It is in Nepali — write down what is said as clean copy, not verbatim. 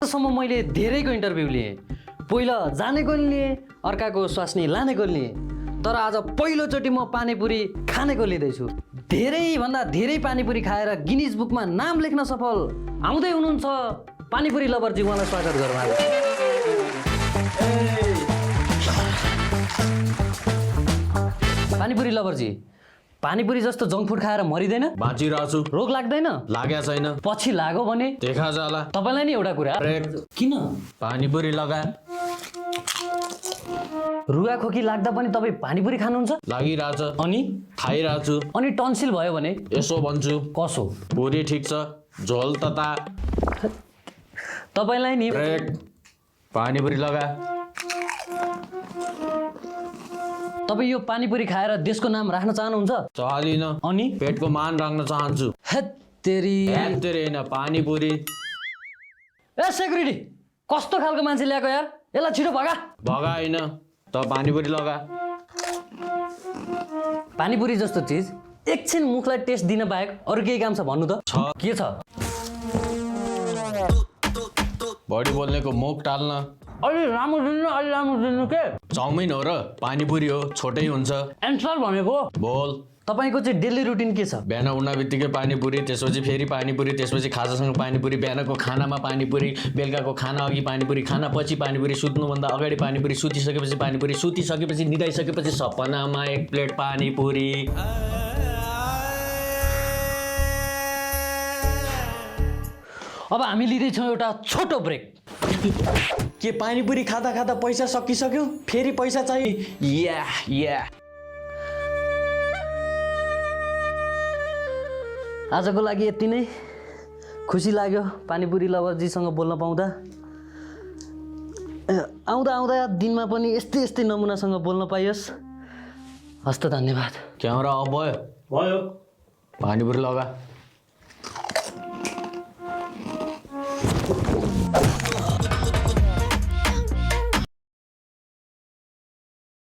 सम्म मैले धेरैको इन्टरभ्यू लिएँ। पहिला जानेको नि लिएँ, अर्काको स्वास्नी लानेको लिएँ, तर आज पहिलोचोटि म पानीपुरी खानेको लिँदैछु। धेरैभन्दा धेरै पानीपुरी खाएर गिनिज बुकमा नाम लेख्न सफल आउँदै हुनुहुन्छ पानीपुरी लभरजी, उहाँलाई स्वागत गरौँ। पानीपुरी लभरजी, पानीपुरी जस्तो जङ्क फुड खाएर मरिँदैन? बाँचिरहेको छु। रोग लाग्दैन? लागेको छैन। पछि लाग्यो भने देखा जाला। तपाईँलाई नि एउटा कुरा, किन पानीपुरी लगा। रुगा खोकी लाग्दा पनि तपाईँ पानीपुरी खानुहुन्छ? लागिरहेछ। अनि खाइरहेको छु। अनि टन्सिल भयो भने यसो भन्छु, कसो? पुरी ठिक छ, झोल तता। तपाईँलाई नि पानीपुरी लगा। तपाईँ यो पानीपुरी खाएर देशको नाम राख्न चाहनुहुन्छ? चाहदिन। अनि पेटको मान राख्न चाहन्छु। हेत्तेरी होइन पानीपुरी। ए सेक्युरिटी, कस्तो खालको मान्छे ल्याएको यार, यसलाई छिटो भगा। भगा होइन त पानीपुरी लगा। पानीपुरी जस्तो चिज एकछिन मुखलाई टेस्ट दिन बाहेक अरू केही काम छ भन्नु त? के छ? बढी बोल्नेको मुख टाल्न। अलि लामो दिनु के? चाउमिन हो र पानीपुरी हो, छोटै हुन्छ। एन्सर भनेको बोल। तपाईँको चाहिँ डेली रुटिन के छ? बिहान उठ्न बित्तिकै पानीपुरी, त्यसपछि फेरि पानीपुरी, त्यसपछि खाजासँग पानीपुरी, बिहानको खानामा पानीपुरी, बेलुकाको खाना अघि पानीपुरी, खाना पछि पानीपुरी, सुत्नुभन्दा अगाडि पानीपुरी, सुतिसकेपछि पानीपुरी, सुतिसकेपछि निदाइसकेपछि सपनामा एक प्लेट पानीपुरी। अब हामी लिँदैछौँ एउटा छोटो ब्रेक। के पानीपुरी खाँदा खाँदा पैसा सकिसक्यो? फेरि पैसा चाहिए? या आजको लागि यति नै। खुसी लाग्यो पानीपुरी लभरजीसँग बोल्न पाउँदा। आउँदा आउँदा दिनमा पनि यस्तै यस्तै नमुनासँग बोल्न पाइयोस्। हस्त धन्यवाद। क्यामेरा अफ भयो? भयो। पानीपुरी लगा।